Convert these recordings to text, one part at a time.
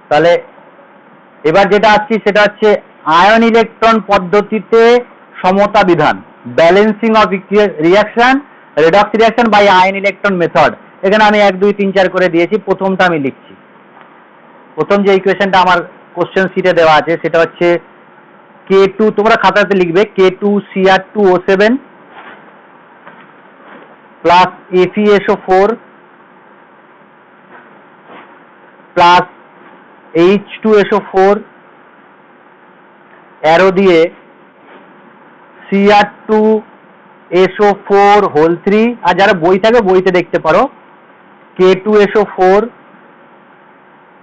তাহলে এবার যেটা আসছি সেটা হচ্ছে আয়ন ইলেকট্রন পদ্ধতিতে সমতা বিধান, balancing of reaction, redox reaction by ion electron method. এখানে আমি 1 2 3 4 করে দিয়েছি। প্রথমটা আমি লিখছি। প্রথম যে ইকুয়েশনটা আমার কোশ্চেন শিটে দেওয়া আছে সেটা হচ্ছে K2, তোমরা খাতাতে লিখবে K2Cr2O7 plus FeSO4 plus H2SO4 arrow দিয়ে Cr2SO4 হোল 3, আর যারা বই থাকে বইতে দেখতে পারো K2SO4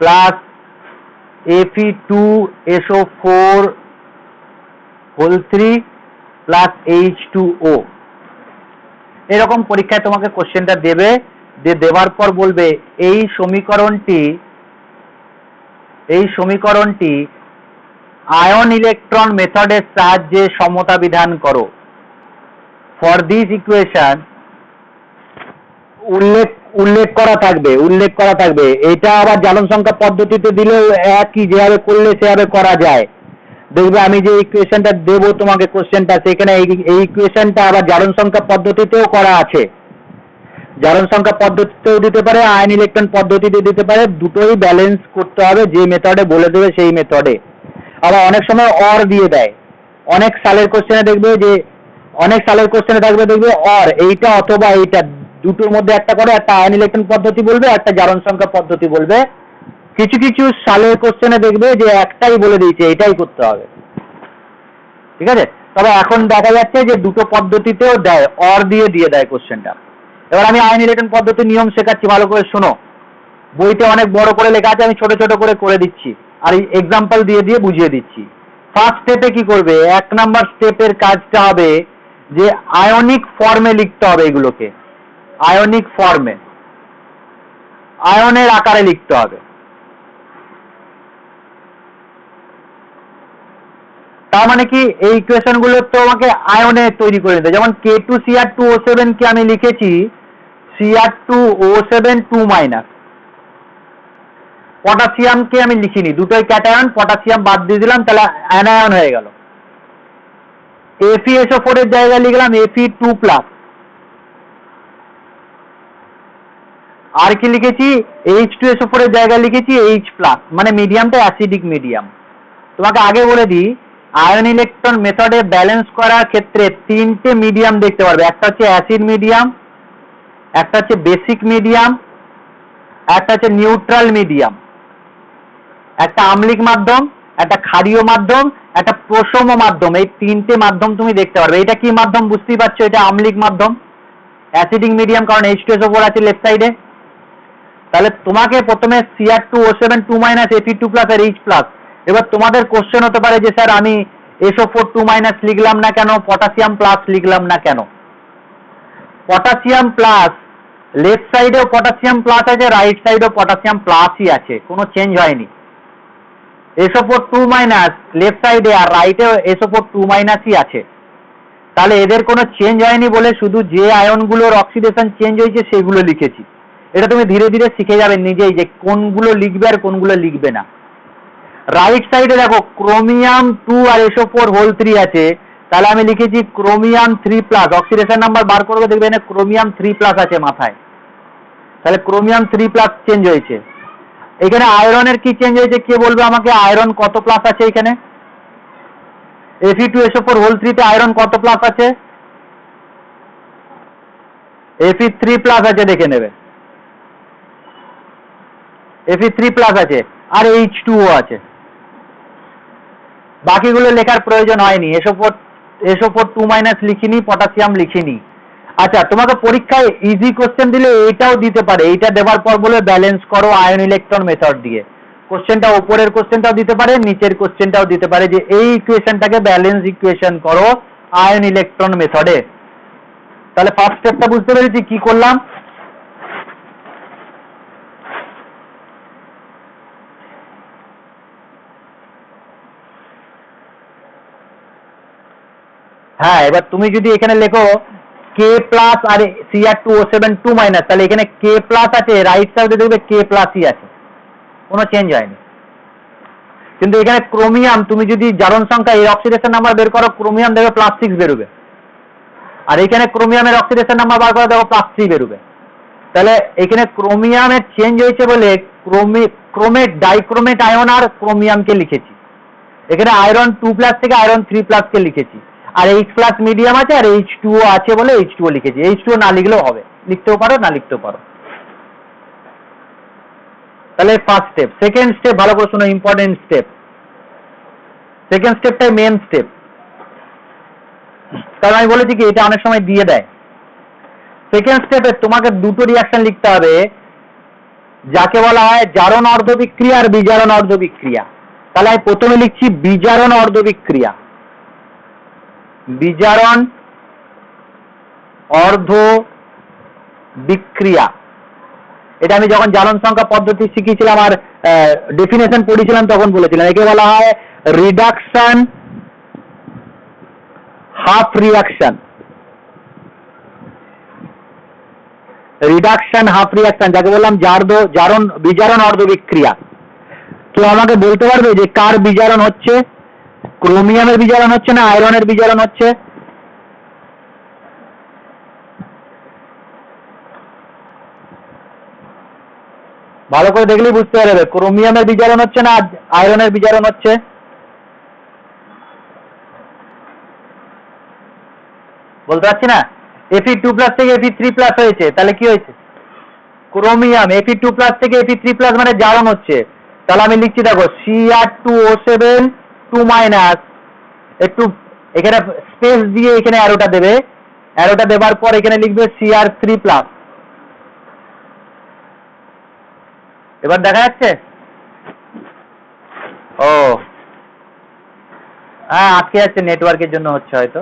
plus Fe2SO4 whole 3 plus H2O। এরকম পরীক্ষায় তোমাকে কোশ্চেনটা দেবে, দেওয়ার পর বলবে এই সমীকরণটি আয়ন ইলেকট্রন মেথডের সাহায্যে সমতা বিধান করো। ফর দিস ইকুয়েশন উল্লেখ করা থাকবে। এটা আবার জারণ সংখ্যা পদ্ধতিতে দিলেও একই, যেভাবে করলে সেভাবে করা যায়। দেখবে আমি যে ইকুয়েশনটা দেবো তোমাকে কোশ্চেনটা, সেখানে এই ইকুয়েশনটা আবার জারণ সংখ্যা পদ্ধতিতেও করা আছে। জারণ সংখ্যা পদ্ধতিতেও দিতে পারে, আয়ন ইলেকট্রন পদ্ধতিতে দিতে পারে। দুটোই ব্যালেন্স করতে হবে, যে মেথডে বলে দেবে সেই মেথডে। আবার অনেক সময় অর দিয়ে দেয়। অনেক সালের কোশ্চেনে থাকবে দেখবে অর, এইটা অথবা এইটা, দুটোর মধ্যে একটা করে, একটা আয়ন ইলেকট্রন পদ্ধতি বলবে, একটা জারণ সংখ্যা পদ্ধতি বলবে। কিছু কিছু সালের কোশ্চেনে দেখবে যে একটাই বলে দিয়েছে, এটাই করতে হবে। ঠিক আছে? তবে এখন দেখা যাচ্ছে যে দুটো পদ্ধতিতেও দেয়, অর দিয়ে দেয় কোশ্চেনটা। এবার আমি আয়ন ইলেকট্রন পদ্ধতির নিয়ম শেখাচ্ছি, ভালো করে শোনো। বইতে অনেক বড় করে লেখা আছে, আমি ছোট ছোট করে দিচ্ছি, আর এক্সাম্পল দিয়ে বুঝিয়ে দিচ্ছি। ফার্স্ট স্টেপে কি করবে? 1 নাম্বার স্টেপের কাজটা হবে যে আয়নিক ফর্মে লিখতে হবে এগুলোকে। আয়নিক ফর্মে, আয়নের আকারে লিখতে হবে। তার মানে কি, এই ইকুয়েশন গুলো তো আমাকে আয়নে তৈরি করে নিতে। যেমন K2Cr2O7 কে আমি লিখেছি Cr2O7 2-। পটাশিয়ামকে আমি লিখিনি, দুটোই ক্যাটায়ন, পটাশিয়াম বাদ দিয়ে দিলাম, তাহলে অ্যানায়ন হয়ে গেল। FeSO4 এর জায়গায় লিখলাম Fe2+। আর কি লিখেছি? H2SO4 এর জায়গায় লিখেছি H+, মানে মিডিয়ামটা অ্যাসিডিক মিডিয়াম। তোমাকে আগে বলে দিই, আয়ন ইলেকট্রন মেথডে ব্যালেন্স করার ক্ষেত্রে 3টে মিডিয়াম দেখতে পারবে। একটা হচ্ছে অ্যাসিড মিডিয়াম, একটা হচ্ছে বেসিক মিডিয়াম, একটা হচ্ছে নিউট্রাল মিডিয়াম। একটা আম্লিক মাধ্যম, একটা ক্ষারীয় মাধ্যম, একটা প্রশম মাধ্যম। এই 3টে মাধ্যম তুমি দেখতে পারবে। এটা কি মাধ্যম বুঝতেই পারছো, এটা আম্লিক মাধ্যম। অ্যাসিডিক মিডিয়াম কারণ H2SO4 আছে লেফট সাইডে। তাহলে তোমাকে প্রথমে Cr2O7 2- Fe2+ আর H+। এবার তোমাদের কোশ্চেন হতে পারে যে স্যার আমি SO4 2- লিখলাম না কেন, পটাশিয়াম প্লাস লিখলাম না কেন? পটাশিয়াম প্লাস, লেফট সাইডেও পটাশিয়াম প্লাস আছে, রাইট সাইডেও পটাশিয়াম প্লাসই আছে, কোনো চেঞ্জ হয়নি। SO4 2- লেফট সাইডে আর রাইটে SO4 2- আছে। তাহলে এদের কোনো চেঞ্জ হয়নি বলে শুধু যে আয়নগুলোর অক্সিডেশন চেঞ্জ হয়েছে সেগুলো লিখেছি। এটা তুমি ধীরে ধীরে শিখে যাবে নিজেই যে কোনগুলো লিখবে আর কোনগুলো লিখবে না। রাইট সাইডে দেখো ক্রোমিয়াম 2 আর SO4 হোল 3 আছে, তাহলে আমি লিখেছি ক্রোমিয়াম 3+। অক্সিডেশন নাম্বার বার করবে, দেখবে না ক্রোমিয়াম 3+ আছে মাথায়, তাহলে ক্রোমিয়াম 3+ চেঞ্জ হয়েছে। এখানে আয়রনের কি চেঞ্জ হয়েছে কে বলবে আমাকে? আয়রন কত প্লাস আছে এখানে? Fe2SO4 হোল 3 তে আয়রন কত প্লাস আছে? Fe3+ আছে, দেখে নেবে। Fe3+ আছে, আর H2O আছে। বাকিগুলো লেখার প্রয়োজন হয়নি। SO4 2- লিখিনি, পটাশিয়াম লিখিনি। আচ্ছা, তোমাকে পরীক্ষায় ইজি কোশ্চেন দিলে এটাও দিতে পারে। এইটা দেওয়ার পর বলে ব্যালেন্স করো আয়ন ইলেকট্রন মেথড দিয়ে। কোশ্চেনটা উপরের কোশ্চেনটাও দিতে পারে, নিচের কোশ্চেনটাও দিতে পারে যে এই ইকুয়েশনটাকে ব্যালেন্স ইকুয়েশন করো আয়ন ইলেকট্রন মেথডে। তাহলে ফার্স্ট স্টেপটা বুঝতে পেরেছি কি করলাম। হ্যাঁ, এবার তুমি যদি এখানে লেখো K+ আর Cr2O7 2-, তাহলে এখানে K+ আছে, রাইট সাইডে দেখবে K+ই আছে, কোনো চেঞ্জ হয়নি। কিন্তু এখানে ক্রোমিয়াম তুমি যদি জারণ সংখ্যা এর অক্সিডেশন নাম্বার বের করো, ক্রোমিয়াম দেখবে +6 বেরোবে, আর এখানে ক্রোমিয়ামের অক্সিডেশন নাম্বার বার করে দেখো +3 বেরোবে। তাহলে এখানে ক্রোমিয়ামের চেঞ্জ হয়েছে বলে ক্রোমেট ডাইক্রোমেট আয়ন আর ক্রোমিয়ামকে লিখেছি। এখানে আয়রন 2+ থেকে আয়রন 3+ কে লিখেছি, আর H+ মিডিয়াম আছে আর H2O আছে বলে H2O লিখেছি। H2O না লিখলেও হবে, লিখতেও পারো না লিখতেও পারো। তাহলে ফার্স্ট স্টেপ। সেকেন্ড স্টেপ ভালো করে শোনো, ইম্পর্টেন্ট স্টেপ। সেকেন্ড স্টেপটাই মেন স্টেপ, কারণ আমি বলেছি কি এটা অনেক সময় দিয়ে দেয়। সেকেন্ড স্টেপে তোমাকে দুটো রিয়াকশন লিখতে হবে, যাকে বলা হয় জারণ অর্ধ বিক্রিয়া আর বিজারণ অর্ধ বিক্রিয়া। তাহলে আমি প্রথমে লিখছি বিজারণ অর্ধ বিক্রিয়া। বিজারণ অর্ধ বিক্রিয়া, এটা আমি যখন জ্বালন সংখ্যা পদ্ধতি শিখিয়েছিলাম আর ডেফিনেশন পড়েছিলাম তখন বলেছিলাম। একে বলা হয় reduction half reaction. Reduction half reaction যাকে বললাম জারণ বিজারণ অর্ধ বিক্রিয়া। তো আমাকে বলতে পারবে যে কার বিজারণ হচ্ছে? ক্রোমিয়ামের বিজারণ হচ্ছে না আয়রনের বিজারণ হচ্ছে? ভালো করে দেখলেই বুঝতে পারবে ক্রোমিয়ামের বিজারণ হচ্ছে না আয়রনের বিজারণ হচ্ছে। বলতে পারছি না। Fe2+ থেকে Fe3+ হয়েছে, তাহলে কি হয়েছে? ক্রোমিয়াম Fe2+ থেকে Fe3+ মানে জারণ হচ্ছে। তাহলে আমি লিখছি দেখো Cr2O7 2- একটু এখানে স্পেস দিয়ে এখানে অ্যারোটা দেবে, অ্যারোটা দেবার পর এখানে লিখবে Cr3+। এবার দেখা যাচ্ছে? ও হ্যাঁ, আটকে যাচ্ছে, নেটওয়ার্কের জন্য হচ্ছে হয়তো।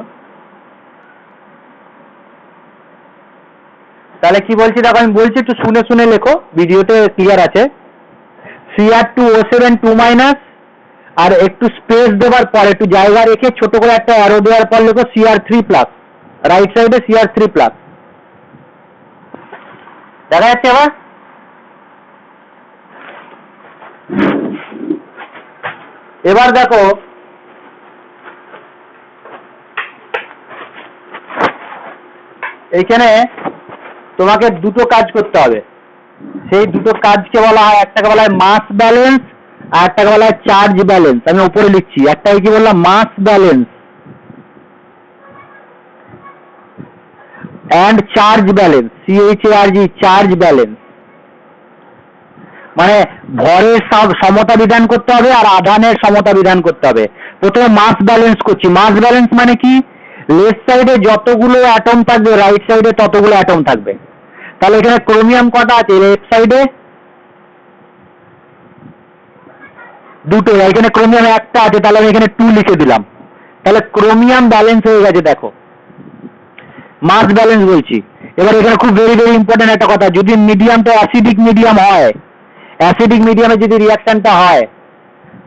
তাহলে কি বলছি দেখো, আমি বলছি একটু শুনে শুনে লেখো, ভিডিওতে ক্লিয়ার আছে। Cr2O7 2- আর একটু স্পেস দেওয়ার পর একটু জায়গা রেখে ছোট করে একটা অ্যারো দেওয়ার পর লেখো Cr3+, রাইট সাইডে Cr3+। দেখা যাচ্ছে? আবার এবার দেখো এইখানে তোমাকে দুটো কাজ করতে হবে। সেই দুটো কাজকে বলা হয়, একটাকে বলা হয় মাস ব্যালেন্স আর একটাকে বলা হয় চার্জ ব্যালেন্স। আমি উপরে লিখছি, একটাকে কি বললাম? Mass balance and charge balance, CHARG, charge balance. মানে ভরের সমতা বিধান করতে হবে আর আধানের সমতা বিধান করতে হবে। প্রথমে মাস ব্যালেন্স করছি। মাস ব্যালেন্স মানে কি? লেফট সাইডে যতগুলো অ্যাটম থাকবে রাইট সাইডে ততগুলো অ্যাটম থাকবে। তাহলে এখানে ক্রোমিয়াম কটা আছে? লেফট সাইডে দুটো, এখানে ক্রোমিয়াম একটা আছে, তাহলে আমি এখানে 2 লিখে দিলাম। তাহলে ক্রোমিয়াম ব্যালেন্স হয়ে গেছে। দেখো মাস ব্যালেন্স বলছি। এবার এখানে খুব ভেরি ভেরি ইম্পর্টেন্ট একটা কথা, যদি মিডিয়ামটা অ্যাসিডিক মিডিয়াম হয়, অ্যাসিডিক মিডিয়ামে যদি রিয়াকশনটা হয়,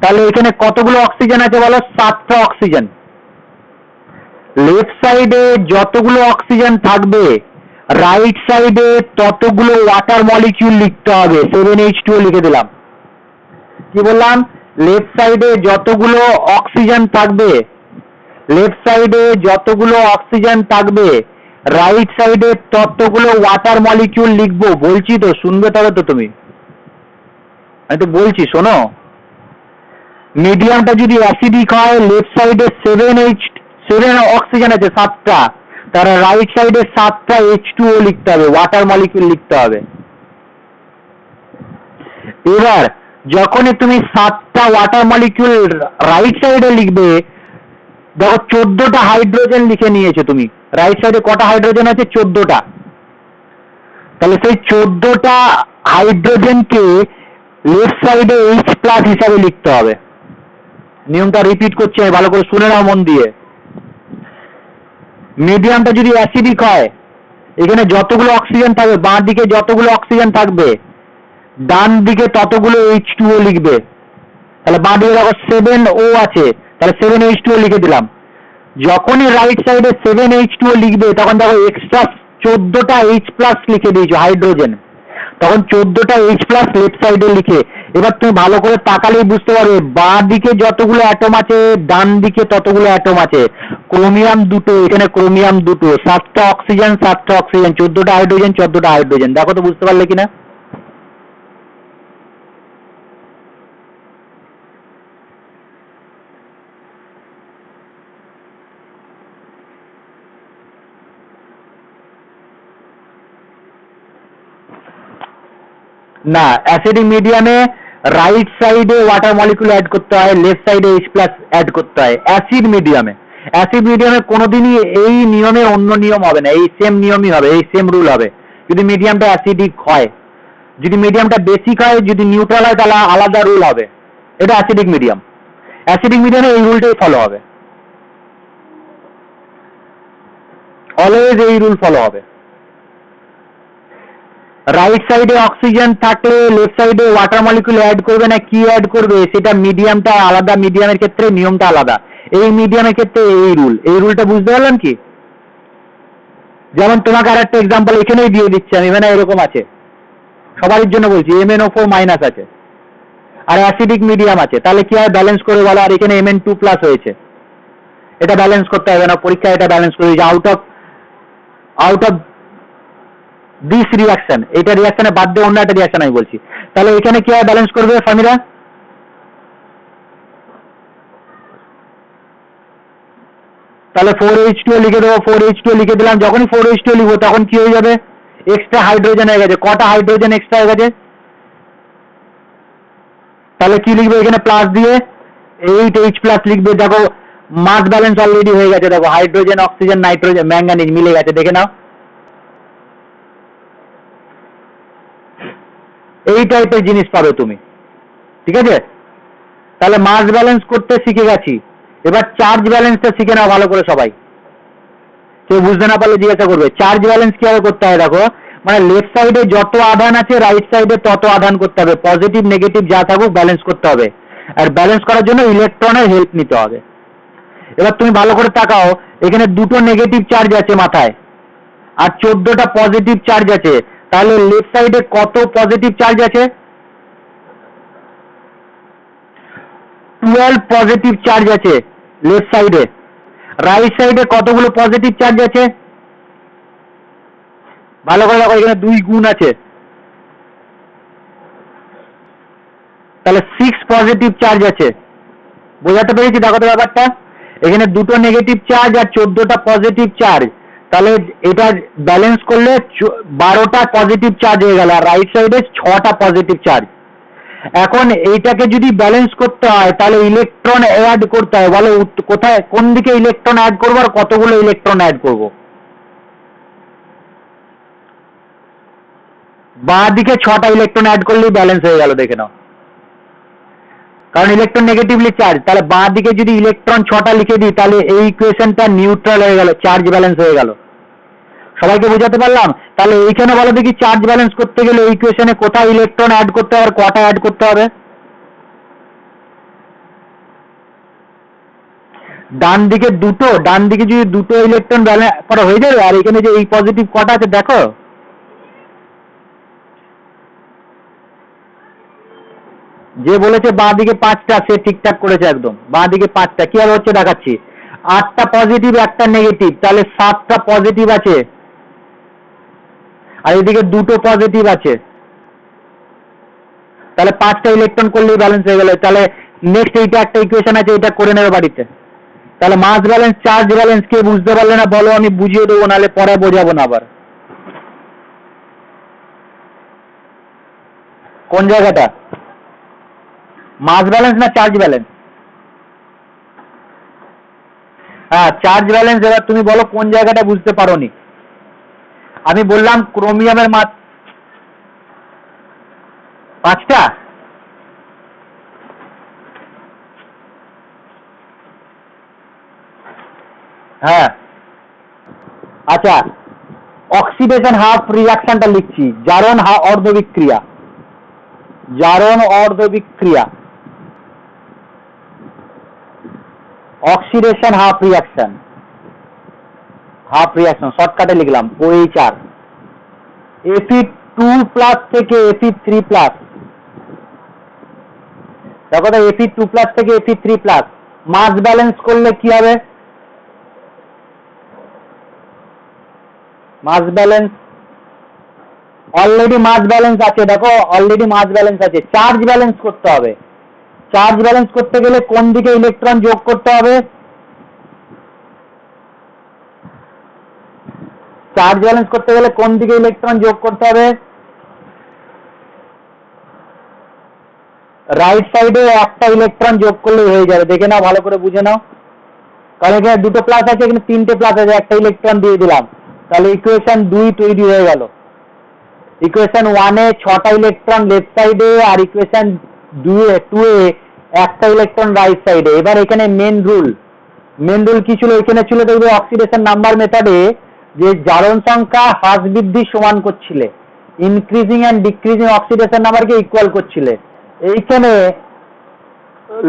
তাহলে এখানে কতগুলো অক্সিজেন আছে বলো? 7টা অক্সিজেন। লেফট সাইডে যতগুলো অক্সিজেন থাকবে রাইট সাইডে ততগুলো ওয়াটার মলিকিউল লিখতে হবে। 7H2O লিখে দিলাম। কি বললাম? লেফট সাইডে যতগুলো অক্সিজেন থাকবে, লেফট সাইডে যতগুলো অক্সিজেন থাকবে রাইট সাইডে ততগুলো ওয়াটার মলিকিউল লিখবো। বলছি তো, শুনবে তবে তো তুমি। আমি তো বলছি, শোনো। মিডিয়ামটা যদি অ্যাসিডিক হয়, লেফট সাইডে 7 অক্সিজেন আছে 7টা, তার রাইট সাইডে 7টা H2O লিখতে হবে, ওয়াটার মলিকিউল লিখতে হবে। এবার যখনই তুমি 7টা ওয়াটার মলিকিউল রাইট সাইডে লিখবে, দেখো 14টা হাইড্রোজেন লিখে নিয়েছো তুমি। রাইট সাইডে কটা হাইড্রোজেন আছে? 14টা। তাহলে সেই 14টা হাইড্রোজেনকে লেফট সাইডে H+ হিসাবে লিখতে হবে। নিয়মটা রিপিট করছি, আমি ভালো করে শুনে নাও মন দিয়ে। মিডিয়ামটা যদি অ্যাসিডিক হয়, এখানে যতগুলো অক্সিজেন থাকবে, বাঁ দিকে যতগুলো অক্সিজেন থাকবে ডান দিকে ততগুলো H2O লিখবে। তাহলে বাঁ দিকে দেখো 7O আছে, তাহলে 7H2O লিখে দিলাম। যখনই রাইট সাইডে 7H2O লিখবে তখন দেখো এক্সট্রা 14টা H+ লিখে দিয়েছো হাইড্রোজেন, তখন 14টা H+ লেফট সাইডে লিখে এবার তুমি ভালো করে তাকালেই বুঝতে পারবে বাঁ দিকে যতগুলো অ্যাটম আছে ডান দিকে ততগুলো অ্যাটম আছে। ক্রোমিয়াম দুটো, এখানে ক্রোমিয়াম দুটো, 7টা অক্সিজেন 7টা অক্সিজেন, 14টা হাইড্রোজেন 14টা হাইড্রোজেন। দেখো তো বুঝতে পারলে কিনা? না, অ্যাসিডিক মিডিয়ামে রাইট সাইডে ওয়াটার মলিকুল অ্যাড করতে হয়, লেফট সাইডে H+ অ্যাড করতে হয় অ্যাসিড মিডিয়ামে। অ্যাসিড মিডিয়ামে কোনোদিনই এই নিয়মে অন্য নিয়ম হবে না, এই সেম নিয়মই হবে, এই সেম রুল হবে যদি মিডিয়ামটা অ্যাসিডিক হয়। যদি মিডিয়ামটা বেসিক হয়, যদি নিউট্রাল হয়, তাহলে আলাদা রুল হবে। এটা অ্যাসিডিক মিডিয়াম, অ্যাসিডিক মিডিয়ামে এই রুলটাই ফলো হবে, অলওয়েজ এই রুল ফলো হবে। রাইট সাইডে অক্সিজেন থাকলে লেফট সাইডে ওয়াটার মলিকুল অ্যাড করবে না কি অ্যাড করবে সেটা মিডিয়ামটা আলাদা, মিডিয়ামের ক্ষেত্রে নিয়মটা আলাদা। এই মিডিয়ামের ক্ষেত্রে এই রুল, এই রুলটা বুঝতে পারলাম কি? যেমন তোমাকে আর একটা এক্সাম্পল এখানেই দিয়ে দিচ্ছি আমি, মানে এরকম আছে সবার জন্য বলছি, MnO4- আছে আর অ্যাসিডিক মিডিয়াম আছে, তাহলে কি হয় ব্যালেন্স করে বলো। আর এখানে Mn2+ হয়েছে, এটা ব্যালেন্স করতে হবে না পরীক্ষায়, এটা ব্যালেন্স করে আউট অফ দিস রিয়াকশন, এটা রিয়াকশনে বাদ দিয়ে অন্য একটা রিয়াকশন আমি বলছি। তাহলে এখানে কি হয় ব্যালেন্স করবে ফার্মিরা? তাহলে 4H2O লিখে দেবো, 4H2O লিখে দিলাম। যখনই 4H2O লিখবো তখন কি হয়ে যাবে? এক্সট্রা হাইড্রোজেন হয়ে গেছে। কটা হাইড্রোজেন এক্সট্রা হয়ে গেছে? তাহলে কি লিখবে এখানে প্লাস দিয়ে 8H+ লিখবে। দেখো মাস ব্যালেন্স অলরেডি হয়ে গেছে, দেখো হাইড্রোজেন অক্সিজেন নাইট্রোজেন ম্যাঙ্গানিজ মিলে গেছে, দেখে নাও। এই টাইপের জিনিস পাবে তুমি, ঠিক আছে? তাহলে মাস ব্যালেন্স করতে শিখে গেছি, এবার চার্জ ব্যালেন্সটা শিখে নাও ভালো করে সবাই। কেউ বুঝতে না পারলে জিজ্ঞাসা করবে। চার্জ ব্যালেন্স কিভাবে করতে হয় দেখো, মানে লেফট সাইডে যত আধান আছে রাইট সাইডে তত আধান করতে হবে, পজিটিভ নেগেটিভ যা থাকুক ব্যালেন্স করতে হবে। আর ব্যালেন্স করার জন্য ইলেকট্রনের হেল্প নিতে হবে। এবার তুমি ভালো করে তাকাও, এখানে দুটো নেগেটিভ চার্জ আছে মাথায় আর 14টা পজিটিভ চার্জ আছে, তাহলে লেফট সাইডে কত পজিটিভ চার্জ আছে? 12 পজিটিভ চার্জ আছে লেফট সাইডে। রাইট সাইডে কতগুলো পজিটিভ চার্জ আছে? ভালো করে দেখো, এখানে 2 গুণ আছে, তাহলে 6 পজিটিভ চার্জ আছে। বোঝাতে পেরেছি? দেখো তো ব্যাপারটা, এখানে দুটো নেগেটিভ চার্জ আর 14টা পজিটিভ চার্জ, তাহলে এটা ব্যালেন্স করলে 12টা পজিটিভ চার্জ হয়ে গেল, আর রাইট সাইডে 6টা পজিটিভ চার্জ। এখন এইটাকে যদি ব্যালেন্স করতে হয় তাহলে ইলেকট্রন অ্যাড করতে হয়। বলো কোথায়, কোন দিকে ইলেকট্রন অ্যাড করবো আর কতগুলো ইলেকট্রন অ্যাড করব? বাঁ দিকে 6টা ইলেকট্রন অ্যাড করলেই ব্যালেন্স হয়ে গেল, দেখে নাও। কারণ ইলেকট্রন নেগেটিভলি চার্জ, তাহলে বাঁ দিকে যদি ইলেকট্রন 6টা লিখে দিই তাহলে এই ইকুয়েশনটা নিউট্রাল হয়ে গেল, চার্জ ব্যালেন্স হয়ে গেল। সবাইকে বোঝাতে পারলাম? তাহলে এইখানে বলো দেখি চার্জ ব্যালেন্স করতে গেলে এই ইকুয়েশনে কোথায় ইলেকট্রন অ্যাড করতে হবে আর কটা অ্যাড করতে হবে? ডান দিকে দুটো, ডান দিকে যদি দুটো ইলেকট্রন ব্যালেন্স করা হয়ে যাবে। আর এখানে যে এই পজিটিভ কটা আছে দেখো, যে বলেছে বাঁ দিকে 5টা সে ঠিকঠাক করেছে একদম, বাঁ দিকে 5টা। কিভাবে হচ্ছে দেখাচ্ছি। 8টা পজিটিভ 1টা নেগেটিভ, তাহলে 7টা পজিটিভ আছে আর এদিকে দুটো পজিটিভ আছে, তাহলে 5টা ইলেকট্রন করলেই ব্যালেন্স হয়ে গেল। তাহলে নেক্সট এইটা একটা ইকুয়েশন আছে, এটা করে নেবে বাড়িতে। তাহলে মাস ব্যালেন্স চার্জ ব্যালেন্স কে বুঝতে পারলে না বলো, আমি বুঝিয়ে দেবো, নাহলে পরে বোঝাবো না আবার। কোন জায়গাটা? মাস ব্যালেন্স না চার্জ ব্যালেন্স? হ্যাঁ চার্জ ব্যালেন্স। এবার তুমি বলো কোন জায়গাটা বুঝতে পারোনি। আমি বললাম ক্রোমিয়ামের মাস 5টা। হ্যাঁ আচ্ছা, অক্সিডেশন হাফ রিয়াকশনটা লিখছি, জারণ অর্ধবিক্রিয়া, জারণ অর্ধবিক্রিয়া, oxidation half reaction, half reaction শর্টকাটে লিখলাম OHR। Fe2+ থেকে Fe3+, দেখো তো Fe2+ থেকে Fe3+, মাস ব্যালেন্স করলে কি হবে? মাস ব্যালেন্স অলরেডি মাস ব্যালেন্স আছে, দেখো অলরেডি মাস ব্যালেন্স আছে। চার্জ ব্যালেন্স করতে হবে। চার্জ ব্যালেন্স করতে গেলে কোন দিকে ইলেকট্রন যোগ করতে হবে? চার্জ ব্যালেন্স করতে গেলে কোন দিকে ইলেকট্রন যোগ করতে হবে? রাইট সাইডে একটা ইলেকট্রন যোগ করলে হয়ে যাবে। দেখে নাও, ভালো করে বুঝে নাও। কারণ এখানে দুটো প্লাস আছে, এখানে তিনটে প্লাস আছে, একটা ইলেকট্রন দিয়ে দিলাম, তাহলে ইকুয়েশন 2 তৈরি হয়ে গেল। ইকুয়েশন 1 এ 6টা ইলেকট্রন লেফট সাইডে, আর ইকুয়েশন 2 এ একটা ইলেকট্রন রাইট সাইডে। এবার এখানে মেন রুল কি ছিল? এখানে ছিল দেখবে অক্সিডেশন নাম্বার মেথডে যে জারণ সংখ্যা হ্রাস বৃদ্ধি সমান করছিলে, ইনক্রিজিং এন্ড ডিক্রিজিং অক্সিডেশন নাম্বারকে ইকুয়াল করছিলে। এইখানে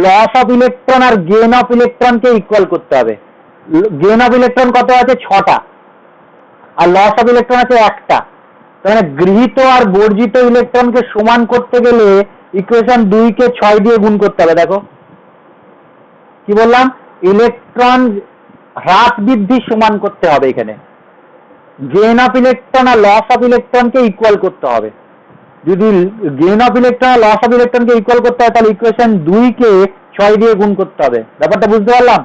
লস অফ ইলেকট্রন আর গেইন অফ ইলেকট্রনকে ইকুয়াল করতে হবে। গেইন অফ ইলেকট্রন কত আছে? 6টা, আর লস অফ ইলেকট্রন আছে একটা। তাহলে গৃহীত আর বর্জিত ইলেকট্রনকে সমান করতে গেলে ইকুয়েশন 2 কে 6 দিয়ে গুণ করতে হবে। দেখো কি বললাম, ইলেকট্রন হ্রাস বৃদ্ধি সমান করতে হবে। এখানে গেইন অফ ইলেকট্রন আর লস অফ ইলেকট্রনকে ইকুয়াল করতে হবে। যদি গেইন অফ ইলেকট্রন আর লস অফ ইলেকট্রনকে ইকুয়াল করতে হয়, তাহলে ইকুয়েশন 2 কে 6 দিয়ে গুণ করতে হবে। ব্যাপারটা বুঝতে পারলাম?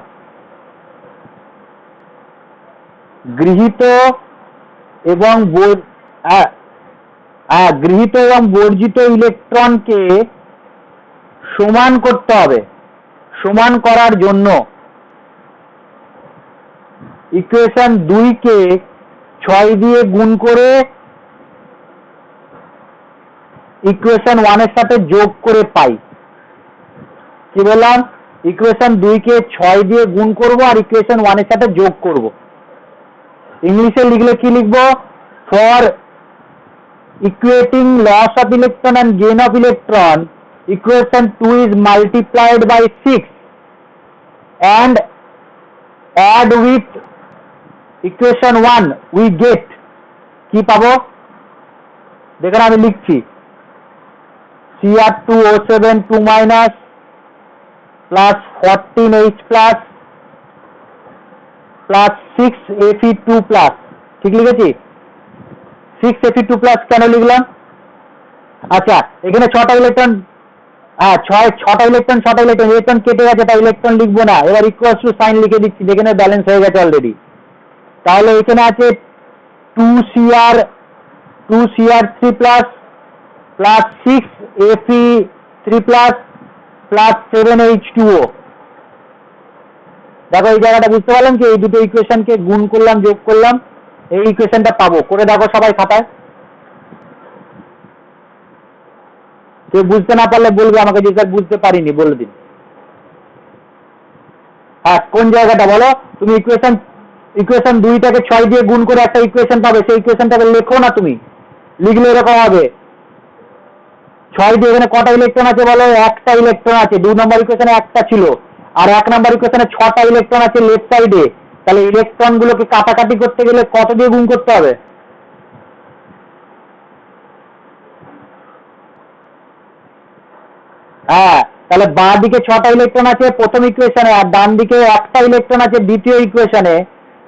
গৃহীত এবং গৃহীত এবং বর্জিত ইলেকট্রনকে সমান করতে হবে। সমান করার জন্য ইকুয়েশন 2 কে 6 দিয়ে গুণ করে ইকুয়েশন 1 এর সাথে যোগ করে পাই। কি বললাম? ইকুয়েশন 2 কে 6 দিয়ে গুণ করব আর ইকুয়েশন 1 এর সাথে যোগ করব। ইংলিশে লিখলে কি লিখবো? For equating loss of electron and gain of electron, equation 2 is multiplied by 6 and add with equation 1 we get কি পাবো? দেখুন আমি লিখছি, Cr2O7 2- plus 14H plus 6Fe2+। ঠিক লিখেছি? 6Fe2+ কেন লিখলাম? আচ্ছা, এখানে 6টা ইলেকট্রন, ছটা ইলেকট্রন কেটে গেছে, তাই ইলেকট্রন লিখবো না। এবার ইকুয়াল টু সাইন লিখে দিচ্ছি, যেখানে ব্যালেন্স হয়ে গেছে অলরেডি। তাহলে এখানে আছে 2Cr3+ plus 6Fe3+ plus 7H2O। দেখো এই জায়গাটা বুঝতে পারলাম কি? এই দুটো ইকুয়েশনকে গুণ করলাম, যোগ করলাম, এই ইকুয়েশনটা পাবো। করে দেখো সবাই খাতায়। কেউ বুঝতে না পারলে বলবে আমাকে, যে স্যার বুঝতে পারিনি, বলে দিন। হ্যাঁ, কোন জায়গাটা বলো? তুমি ইকুয়েশন 2টাকে 6 দিয়ে গুণ করে একটা ইকুয়েশন পাবে, সেই ইকুয়েশনটাকে লেখো না। তুমি লিখলে এরকম হবে, 6 দিয়ে এখানে কটা ইলেকট্রন আছে বলো? একটা ইলেকট্রন আছে। 2 নম্বর ইকুয়েশনে একটা ছিল, আর 1 নম্বর ইকুয়েশনে 6টা ইলেকট্রন আছে লেফট সাইডে। তাহলে ইলেকট্রন গুলোকে কাটাকাটি করতে গেলে কত দিয়ে গুণ করতে হবে? হ্যাঁ, তাহলে বাঁ দিকে 6টা ইলেকট্রন আছে প্রথম ইকুয়েশনে, আর ডান দিকে একটা ইলেকট্রন আছে দ্বিতীয় ইকুয়েশনে।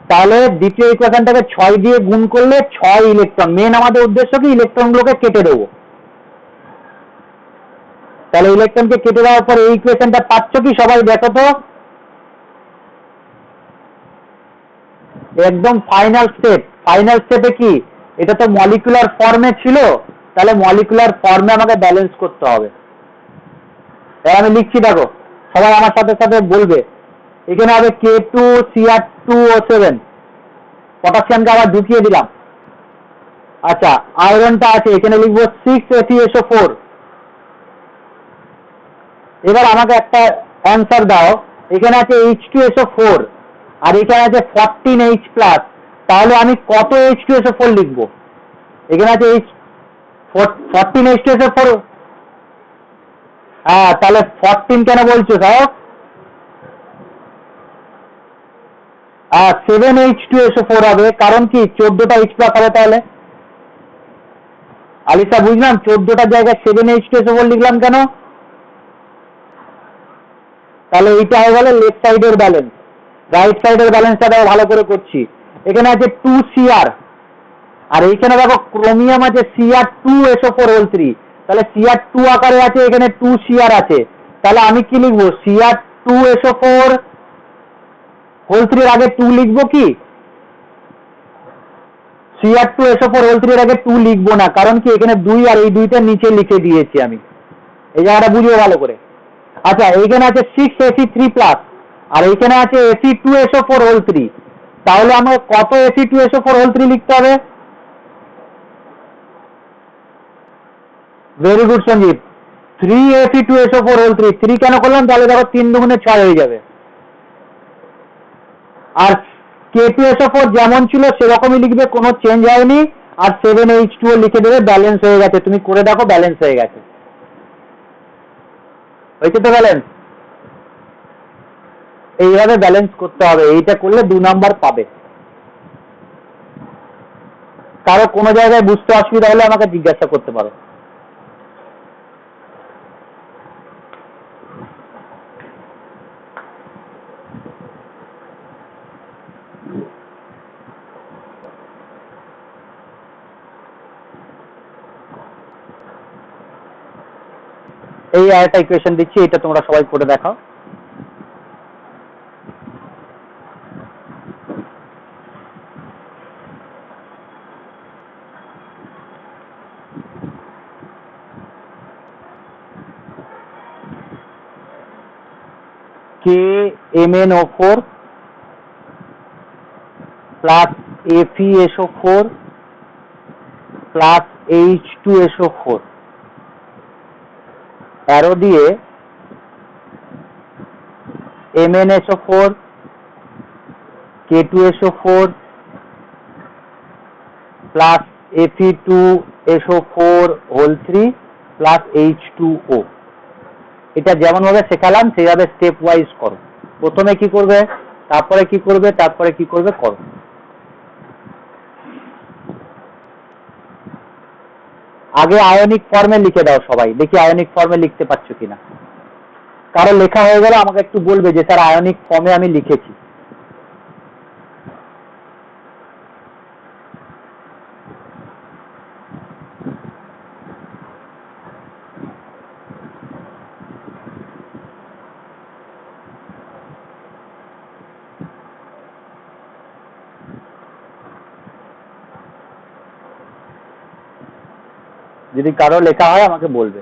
তাহলে দ্বিতীয় ইকুয়েশনটাকে 6 দিয়ে গুণ করলে 6 ইলেকট্রন। মেন আমাদের উদ্দেশ্য কি? ইলেকট্রন গুলোকে কেটে দেবো। তাহলে ইলেকট্রনকে কেটে দেওয়ার পর এই ইকুয়েশনটা পাচ্ছ কি? সবাই দেখো তো, একদম ফাইনাল স্টেপ। ফাইনাল স্টেপে কি? এটা তো মলিকুলার ফর্মে ছিল, তাহলে মলিকুলার ফর্মে আমাকে ব্যালেন্স করতে হবে। তাই আমি লিখছি, দেখো সবাই আমার সাথে সাথে বলবে। এখানে হবে K2Cr2O7, পটাশিয়ামকে আবার ঢুকিয়ে দিলাম। আচ্ছা, আয়রনটা আছে, এখানে লিখবো 6FeSO4। এবার আমাকে একটা অ্যান্সার দাও। এখানে আছে H2SO4 আর এখানে আছে 14H+। তাহলে আমি কত H2SO4 লিখবো? এখানে আছে 14H2SO4। হ্যাঁ, তাহলে 14 কেন বলছো সাহেব? 7H2SO4 হবে, কারণ কি 14টা H+ হবে। তাহলে আলিসা বুঝলাম 14টার জায়গায় 7H2SO4 লিখলাম কেন? তাহলে এইটা হয়ে গেল লেফট সাইডের ব্যালেন্স। রাইট সাইডের ব্যালেন্সটা দেখো ভালো করে করছি। এখানে আছে 2Cr, আর এইখানে দেখো ক্রোমিয়াম আছে Cr2SO4 তাহলে Cr2 আকারে আছে, এখানে 2Cr আছে। তাহলে আমি কি লিখবো? Cr2SO4 এর আগে 2 লিখবো কি? Cr2SO4 এর আগে 2 লিখবো না, কারণ কি এখানে 2 আর এই 2টা নিচে লিখে দিয়েছি আমি। এই জায়গাটা বুঝিও ভালো করে। আচ্ছা, এইখানে আছে 6Fe3+, আর এইখানে আছে Fe2SO4 তাহলে আমার কত Fe2SO4 লিখতে হবে? ভেরি গুড সঞ্জীব, 3Fe2SO4 3 কেন করলাম? তাহলে দেখো 3 দুগুণে 6 হয়ে যাবে। আর K2SO4 যেমন ছিল সেরকমই লিখবে, কোনো চেঞ্জ হয়নি। আর 7H2O লিখে দেবে, ব্যালেন্স হয়ে গেছে। তুমি করে দেখো, ব্যালেন্স হয়ে গেছে। হয়েছে তো ব্যালেন্স? এইভাবে ব্যালেন্স করতে হবে, এইটা করলে 2 নাম্বার পাবে। কারো কোনো জায়গায় বুঝতে অসুবিধা হলে আমাকে জিজ্ঞাসা করতে পারো। এই আরেকটা ইকুয়েশন দিচ্ছি, এটা তোমরা সবাই করে দেখাও। KMnO4 plus FeSO4 plus H2SO4 arrow দিয়ে MnSO4 K2SO4 plus Fe2SO4 plus H2O। এটা যেমন ভাবে শেখালাম সেইভাবে স্টেপ ওয়াইজ করো। প্রথমে কি করবে, তারপরে কি করবে, তারপরে কি করবে, করো। আগে আয়নিক ফর্মে লিখে দাও সবাই, দেখি আয়নিক ফর্মে লিখতে পারছো কিনা। কারো লেখা হয়ে গেলে আমাকে একটু বলবে যে স্যার আয়নিক ফর্মে আমি লিখেছি। যদি কারো লেখা হয় আমাকে বলবে।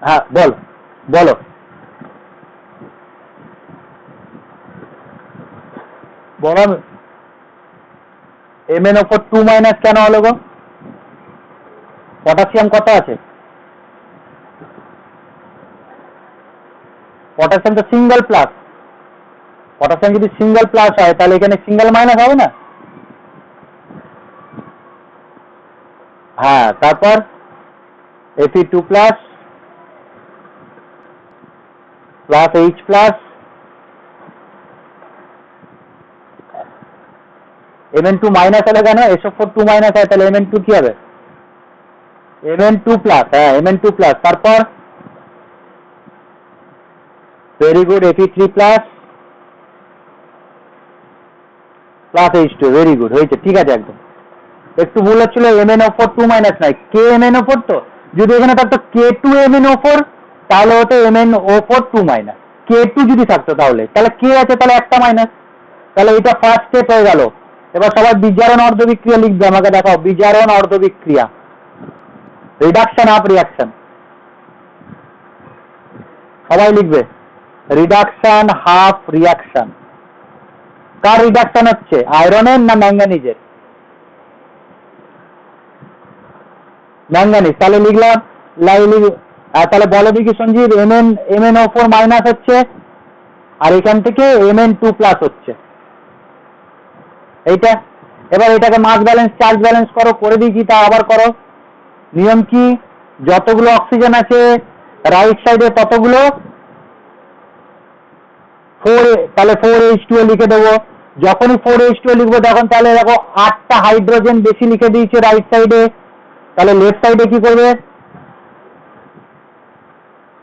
হ্যাঁ বলো বলো। বলো MnO4 2- কেন হলো গো? পটাশিয়াম কত আছে? পটাশিয়াম তো সিঙ্গেল প্লাস। পটাশিয়াম যদি সিঙ্গেল প্লাস হয় তাহলে এখানে সিঙ্গেল মাইনাস হবে না? হ্যাঁ, তারপর Fe2 plus plus H plus Mn2 minus হলে কেন? SO4 2- হয়, তাহলে Mn2 কি হবে? Mn2 plus. হ্যাঁ, Mn2 প্লাস। তারপর very good, Fe3 plus plus H2। Very good, হয়েছে, ঠিক আছে একদম। একটু ভুল হচ্ছিল, MnO4 2- নয়, KMnO4। তো যদি এখানে থাকতো K2MnO4 তাহলে হতো MnO4 2-। K2 যদি থাকতো তাহলে K আছে, তাহলে একটা মাইনাস। তাহলে এটা ফার্স্ট স্টেপ হয়ে গেল। এবার সবাই বিজারণ অর্ধবিক্রিয়া লিখবে, আমাকে দেখাও বিজারণ অর্ধবিক্রিয়া। রিডাকশন অফ রিয়াকশন সবাই লিখবে। Reduction half reaction. কার রিডাকশন হচ্ছে, আয়রনের না ম্যাঙ্গানিজের? ম্যাঙ্গানিজ। তাহলে লিখলাম তাহলে বলো দেখি সঞ্জীব, MnO4 মাইনাস হচ্ছে আর এখান থেকে Mn2 প্লাস হচ্ছে এইটা। এবার এটাকে মাস ব্যালেন্স চার্জ ব্যালেন্স করো, করে দিয়েছি তা আবার করো। নিয়ম কি? যতগুলো অক্সিজেন আছে রাইট সাইডে ততগুলো 4, তাহলে 4H2O লিখে দেবো। যখনই 4H2O লিখবো তখন তাহলে দেখো 8টা হাইড্রোজেন বেশি লিখে দিয়েছে রাইট সাইডে, তাহলে লেফট সাইডে কি করবে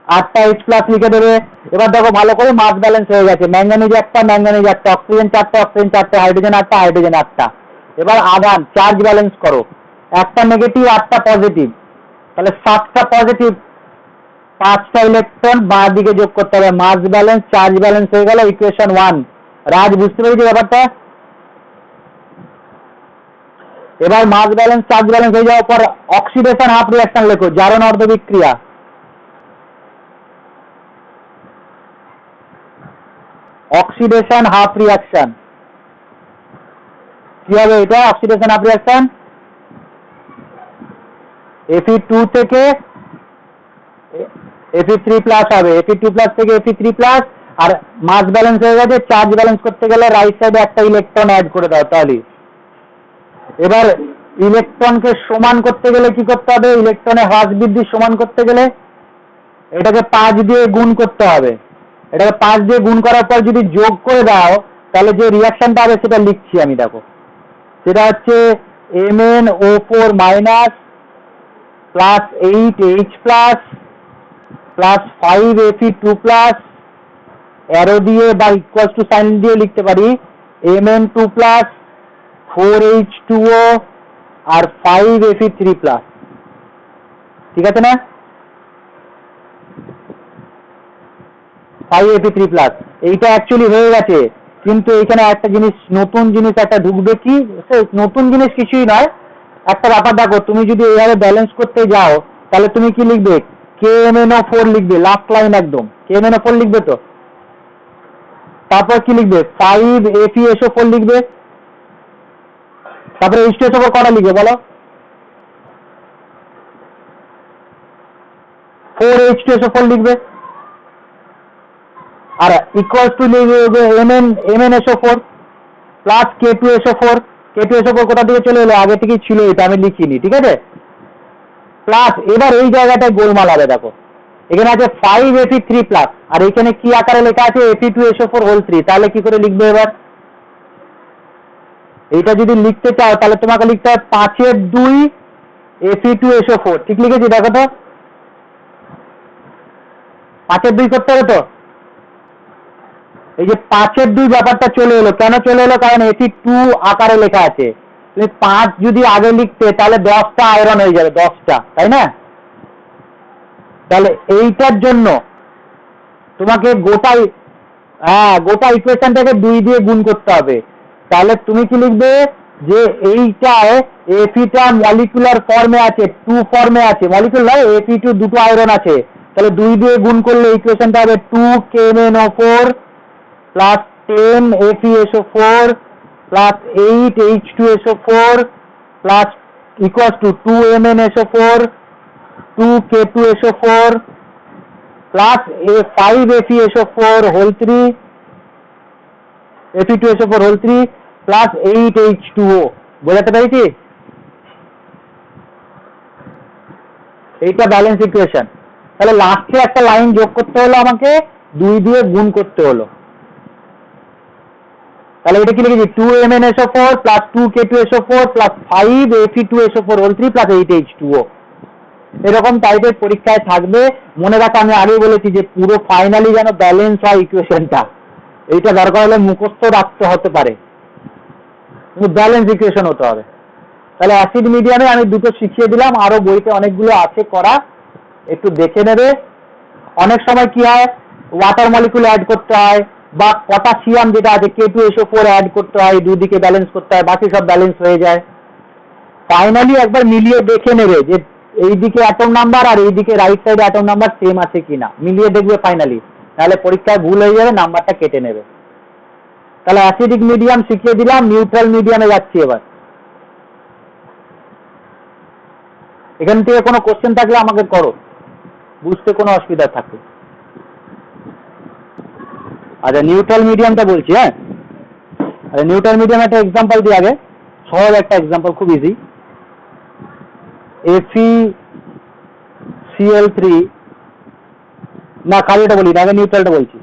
8টা H+ লিখে দেবে। এবার দেখো ভালো করে মাস ব্যালেন্স হয়ে গেছে, ম্যাঙ্গানিজ একটা, অক্সিজেন 4টে, হাইড্রোজেন 8টা। এবার আধান চার্জ ব্যালেন্স করো, একটা নেগেটিভ 8টা পজিটিভ, তাহলে 7টা পজিটিভ 5টা ইলেকট্রন বাঁ দিকে যোগ করতে হবে, মাস ব্যালেন্স চার্জ ব্যালেন্স হয়ে গেল ইকুয়েশন 1। রাজ বুঝতে পেরেছি ব্যাপারটা? এবার মাস ব্যালেন্স চার্জ ব্যালেন্স হয়ে যাওয়ার পর অক্সিডেশন হাফ রিঅ্যাকশন লেখো, জারণ অর্ধ বিক্রিয়া। অক্সিডেশন হাফ রিঅ্যাকশন কি হবে এটা? অক্সিডেশন হাফ রিঅ্যাকশন Fe2 থেকে Fe3+ হবে, Fe2+ থেকে Fe3+, আর মাস ব্যালেন্স হয়ে গেছে, চার্জ ব্যালেন্স করতে গেলে রাইট সাইডে একটা ইলেকট্রন অ্যাড করে দাও তাহলে। এবার ইলেকট্রনকে সমান করতে গেলে কি করতে হবে? ইলেকট্রনের হ্রাস বৃদ্ধি সমান করতে গেলে এটাকে 5 দিয়ে গুণ করতে হবে। এটাকে 5 দিয়ে গুণ করার পর যদি যোগ করে দাও তাহলে যে রিঅ্যাকশনটা হবে সেটা লিখছি আমি, দেখো সেটা হচ্ছে MnO4- plus 8H+ plus 5Fe2+, arrow দিয়ে বা ইকুয়ালস টু সাইন দিয়ে লিখতে পারি Mn2+, 4H2O আর 5Fe3+। ঠিক আছে না? 5Fe3+, এইটা অ্যাকচুয়ালি হয়ে গেছে, কিন্তু এখানে একটা জিনিস, নতুন জিনিস একটা ঢুকবে। কি নতুন জিনিস? কিছুই নয়, একটা ব্যাপার দেখো, তুমি যদি এইভাবে ব্যালেন্স করতে যাও তাহলে তুমি কি লিখবে? KMnO4 লিখবে, লাস্ট লাইন একদম KMnO4 লিখবে তো, তারপর কি লিখবে? 5FeSO4 লিখবে, তারপরে H2SO4 কটা লিখবে বলো? 4H2SO4 লিখবে, আর ইকুয়ালস টু লিখবে MnSO4 প্লাস K2SO4। K2SO4 কোথা থেকে চলে এলো? আগে থেকেই ছিল, এটা আমি লিখিনি, ঠিক আছে? প্লাস এবার এই জায়গাটায় গোলমাল হবে, দেখো এখানে আছে 5Fe3+, আর এখানে কি আকারে লেখা আছে? Fe2SO4 3। তাহলে কি করে লিখবে এবার? এইটা যদি লিখতে চাও তাহলে তোমাকে লিখতে হবে 5-2 Fe2SO4। ঠিক লিখেছি? দেখো তো 5-2 করতে হবে তো। এই যে 5-2 ব্যাপারটা চলে এলো, কেন চলে এলো? কারণ Fe2 আকারে লেখা আছে। তুমি 5 যদি আগে লিখতে তাহলে 10টা আয়রন হয়ে যাবে, 10টা, তাই না? তাহলে এইটার জন্য তোমাকে গোটা ইকুয়েশনটাকে 2 দিয়ে গুণ করতে হবে। তাহলে তুমি কি লিখবে? যে এইটায় Fe মলিকুলার ফর্মে আছে, 2 ফর্মে আছে, মলিকুলার Fe2 দুটো আয়রন আছে, তাহলে 2 দিয়ে গুণ করলে ইকুয়েশনটা হবে 2KMnO4 plus 10FeSO4 plus 8H2SO4 plus equals to 2MnSO4 2K2SO4 plus 5FeSO4 Fe2SO4 plus 8H2O। বোঝাতে পেরেছি? এইটা ব্যালেন্স ইকুয়েশন। তাহলে লাস্টে একটা লাইন যোগ করতে হলো, আমাকে 2 দিয়ে গুণ করতে হলো। তাহলে এটা কি লিখেছি? 2MnSO4 plus 2K2SO4 plus 5Fe2SO4 plus 8H2O। এরকম টাইপের পরীক্ষায় থাকবে। মনে রাখো, আমি আগেই বলেছি যে পুরো ফাইনালি যেন ব্যালেন্স হয় ইকুয়েশনটা। এইটা দরকার হলে মুখস্থ রাখতে হতে পারে, কিন্তু ব্যালেন্স ইকুয়েশন হতে হবে। তাহলে অ্যাসিড মিডিয়ামে আমি দুটো শিখিয়ে দিলাম, আরো বইতে অনেকগুলো আছে করা, একটু দেখে নেবে। অনেক সময় কি হয়, ওয়াটার মলিকুল অ্যাড করতে হয়, বা পটাশিয়াম যেটা আছে K2SO4 অ্যাড করতে হয়, দুদিকে ব্যালেন্স করতে হয়, বাকি সব ব্যালেন্স হয়ে যায়। ফাইনালি একবার মিলিয়ে দেখে নেবে যে এইদিকে অ্যাটম নাম্বার আর এইদিকে রাইট সাইডে অ্যাটম নাম্বার সেম আছে কিনা, মিলিয়ে দেখবে ফাইনালি, নাহলে পরীক্ষায় ভুল হয়ে যাবে, নাম্বারটা কেটে নেবে। তাহলে অ্যাসিডিক মিডিয়াম শিখিয়ে দিলাম, নিউট্রাল মিডিয়ামে যাচ্ছি এবার। এখান থেকে কোনো কোশ্চেন থাকলে আমাকে করো, বুঝতে কোনো অসুবিধা থাকলে। আচ্ছা, নিউট্রাল মিডিয়ামটা বলছি। হ্যাঁ, আচ্ছা, নিউট্রাল মিডিয়াম একটা এক্সাম্পল দিই আগে, সহজ একটা এক্সাম্পল, খুব ইজি। FeCl3, না খালি এটা বলি না, আগে নিউট্রালটা বলছি।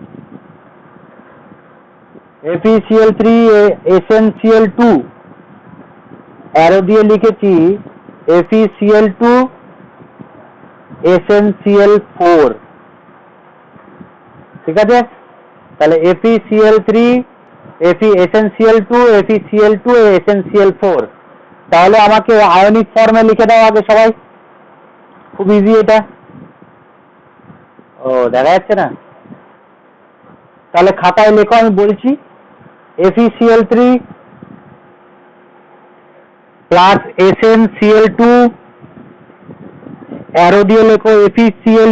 FeCl3 SnCl2 অ্যারো দিয়ে লিখেছি FeCl2 SnCl4, ঠিক আছে? তাহলে FeCl3 SnCl2 FeCl2 SnCl4। তাহলে আমাকে আয়নিক ফর্মে লিখে দাও আগে সবাই, খুব ইজি এটা। ও দেখা যাচ্ছে না, তাহলে খাতায় লেখো, আমি বলছি। FeCl3 প্লাস SnCl2 অ্যারো দিয়ে লেখো FeCl,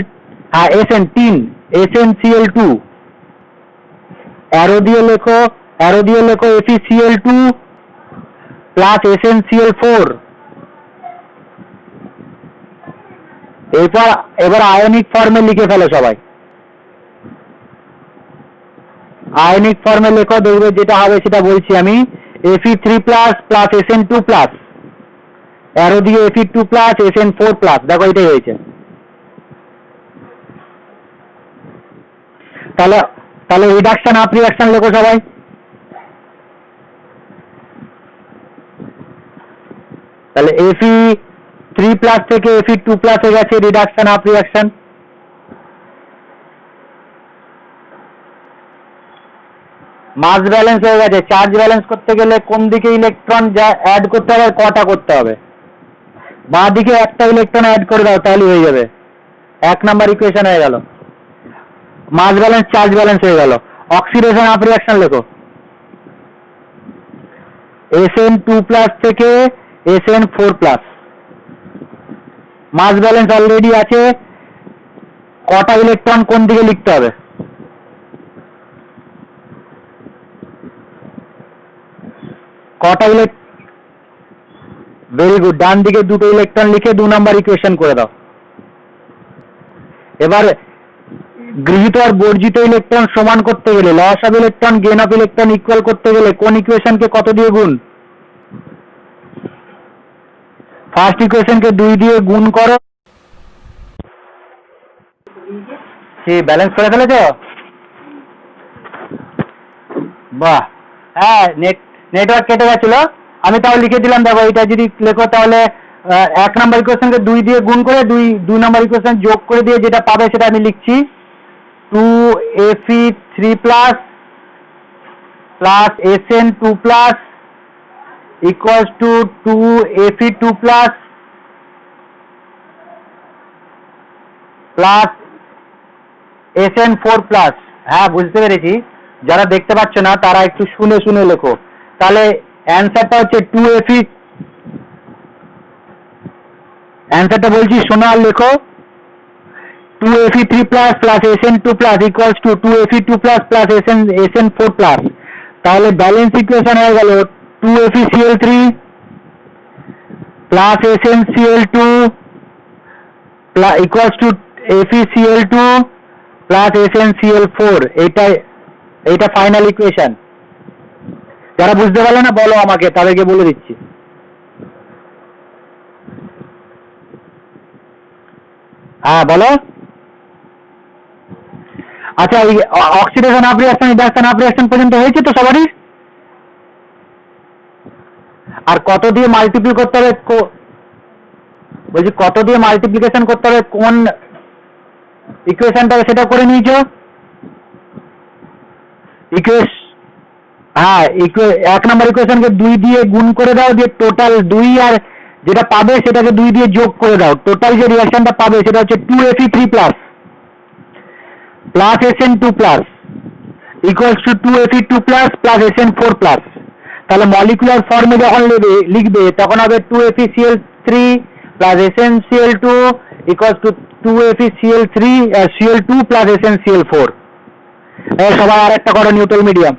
হ্যাঁ SnCl2 অ্যারো দিয়ে লেখো FeCl2 প্লাস SnCl4। এবার আয়নিক ফর্মে লিখে ফেলো সবাই। আয়নিক ফর্মে লেখো, দেখবে যেটা হবে সেটা বলছি আমি। Fe3 plus plus Sn2 plus arrow দিয়ে Fe2 প্লাস Sn4 প্লাস, দেখো এটাই হয়েছে। তাহলে রিডাকশন আপ রিঅ্যাকশন লেখো সবাই। তাহলে Fe3 প্লাস থেকে Fe2 প্লাস হয়ে গেছে রিডাকশন আপ রিঅ্যাকশন। মাস ব্যালেন্স হয়ে গেছে। চার্জ ব্যালেন্স করতে গেলে কোন দিকে ইলেকট্রন অ্যাড করতে হবে, কটা করতে হবে? বাঁ দিকে একটা ইলেকট্রন অ্যাড করে দাও, তাহলে হয়ে যাবে। 1 নাম্বার ইকুয়েশন হয়ে গেল, মাস ব্যালেন্স চার্জ ব্যালেন্স হয়ে গেল। অক্সিডেশন আপ রিঅ্যাকশন লেখো। Sn2 প্লাস থেকে Sn4 প্লাস, মাস ব্যালেন্স অলরেডি আছে, কটা ইলেকট্রন কোন দিকে লিখতে হবে? কটা ভেরি গুড, ডান দিকে দুটো ইলেকট্রন লিখে 2 নাম্বার ইকুয়েশন করে দাও। এবার গৃহীত আর বর্জিত ইলেকট্রন সমান করতে গেলে, loss of electron gain of electron equal করতে গেলে কোন ইকুয়েশনকে কত দিয়ে গুণ? ফার্স্ট ইকুয়েশনকে 2 দিয়ে গুণ করো। কি ব্যালেন্স করে ফেলেছো? বাহ, হ্যাঁ নেটওয়ার্ক কেটে গেছিল, আমি তাও লিখে দিলাম। দেখো এটা যদি লেখো তাহলে 1 নাম্বার ইকুয়েশনকে 2 দিয়ে গুণ করে 2 নাম্বার ইকুয়েশন যোগ করে দিয়ে যেটা পাবে সেটা আমি লিখছি। 2Fe3 plus plus Sn2 plus equals to 2Fe2 plus plus Sn4 plus. হ্যাঁ বুঝতে পেরেছি, যারা দেখতে পাচ্ছ না তারা একটু শুনে শুনে লেখো। তাহলে অ্যান্সারটা হচ্ছে 2Fe, অ্যান্সারটা বলছি শোনো আর লেখো। 2Fe3 plus plus Sn2 plus equals to 2Fe2 plus plus Sn4 plus. তাহলে ব্যালেন্স ইকুয়েশন হয়ে গেল 2FeCl3 plus SnCl2 equals to FeCl2 plus SnCl4। এইটা ফাইনাল ইকুয়েশন। যারা বুঝতে পারলো না বলো আমাকে, তাদেরকে বলে দিচ্ছি। হ্যাঁ বলো। আচ্ছা, এই oxidation up reaction reduction up reaction পর্যন্ত হয়েছে তো সবারই? আর কত দিয়ে মাল্টিপ্লাই করতে হবে, বলছি কত দিয়ে মাল্টিপ্লিকেশন করতে হবে কোন ইকুয়েশনটা সেটা করে নিয়েছো? হ্যাঁ 1 নাম্বার ইকুয়েশনকে 2 দিয়ে গুণ করে দাও, দিয়ে টোটাল 2 আর যেটা পাবে সেটাকে 2 দিয়ে যোগ করে দাও। টোটাল যে রিঅ্যাকশনটা পাবে সেটা হচ্ছে 2Fe3 plus plus Sn2 plus equals to 2Fe2 plus plus Sn4 plus. তাহলে মলিকুলার ফর্মে যখন লিখবে তখন হবে 2FeCl3 plus SnCl2 equals to 2FeCl3 Cl2 plus SnCl4। সবাই আর একটা করো নিউট্রাল মিডিয়াম।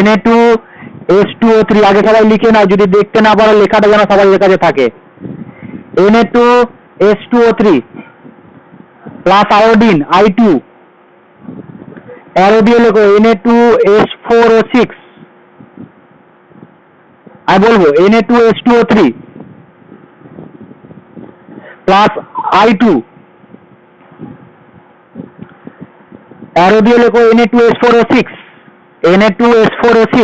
Na2H2O3 আগে সবাই লিখে নাও, যদি দেখতে না পারো লেখাটা যেন সবার কাছে থাকে। Na2H2O3 plus iodine I2 arrow দিয়ে লেখো Na2H4O6। আমি বলবো Na2H2O3 প্লাস I2 অ্যারো দিয়ে লেখো Na2S4O6 Na2S4O6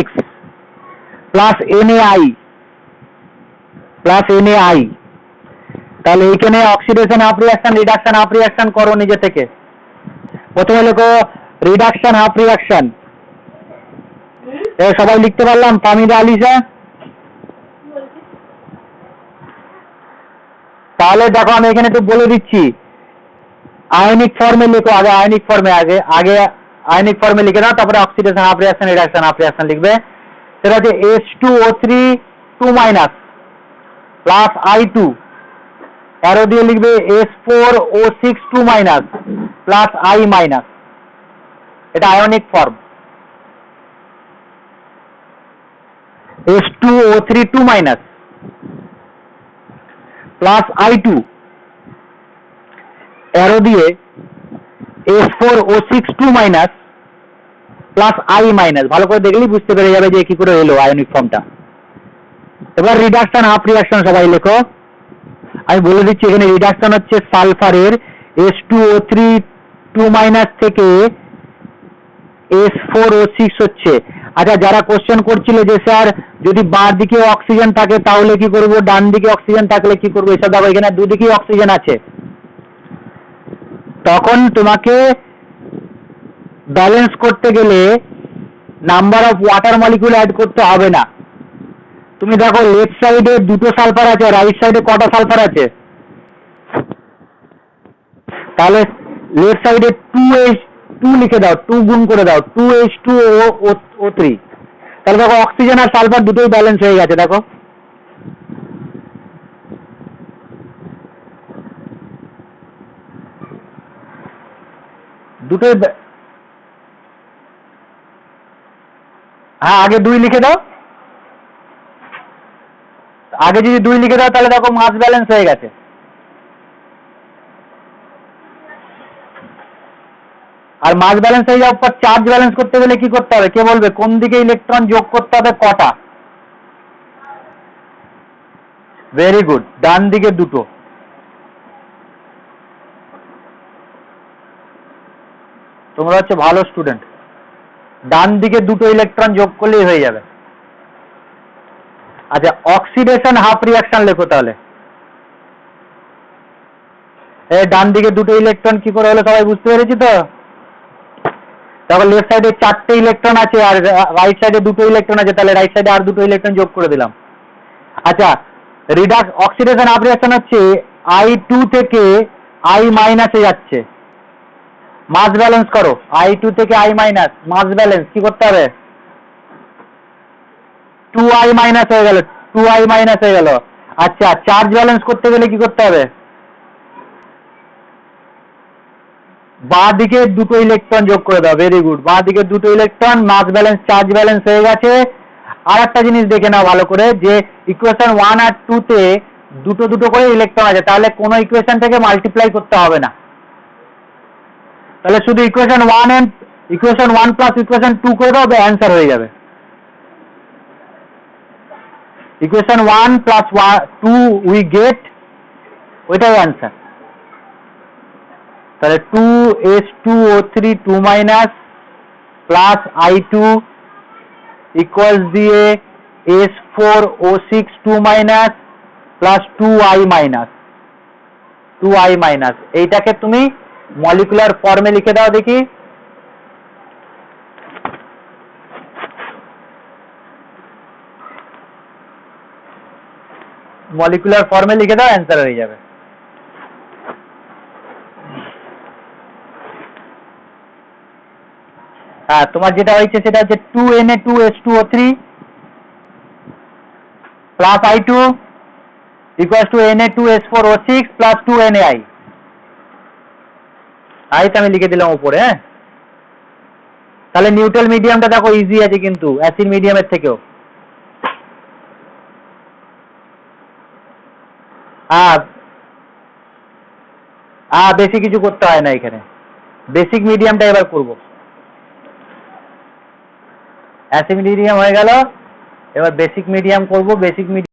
প্লাস NaI তাহলে এইখানে oxidation half reaction reduction half reaction করো নিজে থেকে। প্রথমে লেখো রিডাকশন হাফ রিঅ্যাকশন, সবাই লিখতে পারলাম? তামিদা আলিশা, তাহলে দেখো আমি এখানে একটু বলে দিচ্ছি। আয়নিক ফর্মে লেখো, আগে আয়নিক ফর্মে আয়নিক ফর্মে লিখে দাও, তারপরে oxidation half reaction reduction half reaction লিখবে। সেটা হচ্ছে H2O3 2- প্লাস I2, অ্যারো দিয়ে লিখবে S4O6 2- প্লাস I-, এটা ionic form. H2O3 2- plus I2, arrow দিয়ে S4O6 2- প্লাস I-, ভালো করে দেখলেই বুঝতে পেরে যাবে যে কি করে এলো আয়নিক ফর্মটা। এবার রিডাকশন হাফ রিঅ্যাকশন সবাই লেখো। আমি বলে দিচ্ছি এখানে রিডাকশন হচ্ছে সালফারের H2O3 2- থেকে S4O6 হচ্ছে। আচ্ছা, যারা কোশ্চেন করছিল যে স্যার যদি বাঁ দিকে অক্সিজেন থাকে তাহলে কি করব, ডান দিকে অক্সিজেন থাকলে কি করব, এসব দেখো এখানে দুদিকেই অক্সিজেন আছে, তখন তোমাকে ব্যালেন্স করতে গেলে number of water molecule add করতে হবে না। তুমি দেখো লেফট সাইডে দুটো সালফার আছে, রাইট সাইডে কটা সালফার আছে? তাহলে লেফট সাইডে 2H2 লিখে দাও, 2 গুণ করে দাও, 2H2O3। তাহলে দেখো অক্সিজেন আর সালফার দুটোই ব্যালেন্স হয়ে গেছে। দেখো দুটোই, হ্যাঁ আগে 2 লিখে দাও, আগে যদি 2 লিখে দাও তাহলে দেখো মাস ব্যালেন্স হয়ে গেছে। আর মাস ব্যালেন্স হয়ে যাওয়ার পর চার্জ ব্যালেন্স করতে গেলে কি করতে হবে? কে বলবে কোন দিকে ইলেকট্রন যোগ করতে হবে কটা? ভেরি গুড, ডান দিকে দুটো। তোমরা হচ্ছে ভালো স্টুডেন্ট, ডান দিকে দুটো ইলেকট্রন যোগ করলেই হয়ে যাবে। আচ্ছা, অক্সিডেশন হাফ রিঅ্যাকশন লেখো তাহলে। ডান দিকে দুটো ইলেকট্রন কি করে হলো সবাই বুঝতে পেরেছি তো? দেখো লেফট সাইডে 4টে ইলেকট্রন আছে আর রাইট সাইডে দুটো ইলেকট্রন আছে, তাহলে রাইট সাইডে আর দুটো ইলেকট্রন যোগ করে দিলাম। আচ্ছা, অক্সিডেশন হাফ রিঅ্যাকশন হচ্ছে I2 থেকে I- যাচ্ছে। মাস ব্যালেন্স করো, I2 থেকে I- মাস ব্যালেন্স কি করতে হবে? 2I- হয়ে গেল, 2I- হয়ে গেল। আচ্ছা, চার্জ ব্যালেন্স করতে গেলে কি করতে হবে? বাঁ দিকে দুটো ইলেকট্রন যোগ করে দাও। ভেরি গুড, বাঁ দিকে দুটো ইলেকট্রন, মাস ব্যালেন্স চার্জ ব্যালেন্স হয়ে গেছে। আর একটা জিনিস দেখে নাও ভালো করে, যে ইকুয়েশন 1 আর 2 তে দুটো দুটো করে ইলেকট্রন আছে, তাহলে কোনো ইকুয়েশন থেকে মাল্টিপ্লাই করতে হবে না। তাহলে শুধু ইকুয়েশন 1 প্লাস ইকুয়েশন 2 করে দাও, অ্যান্সার হয়ে যাবে। ইকুয়েশন 1 প্লাস 2 উই গেট, ওইটাই অ্যান্সার। তাহলে 2H2O3 2- প্লাস I2 ইকুয়ালস দিয়ে S4O6 2- প্লাস 2I-, এইটাকে তুমি মলিকুলার ফর্মে লিখে দাও দেখি। মলিকুলার ফর্মে লিখে দাও, অ্যান্সার হয়ে যাবে। হ্যাঁ, তোমার যেটা হয়েছে সেটা হচ্ছে 2Na2H2O3 plus I2 equals to Na2S4O6 plus 2NaI। তো আমি লিখে দিলাম উপরে। হ্যাঁ, তাহলে নিউট্রাল মিডিয়ামটা দেখো ইজি আছে কিন্তু অ্যাসিড মিডিয়ামের থেকেও। বেশি কিছু করতে হয় না এখানে, বেসিক মিডিয়ামটা এবার করব। অ্যাসিড মিডিয়াম হয়ে গেল, এবার বেসিক মিডিয়াম করব। Basic medium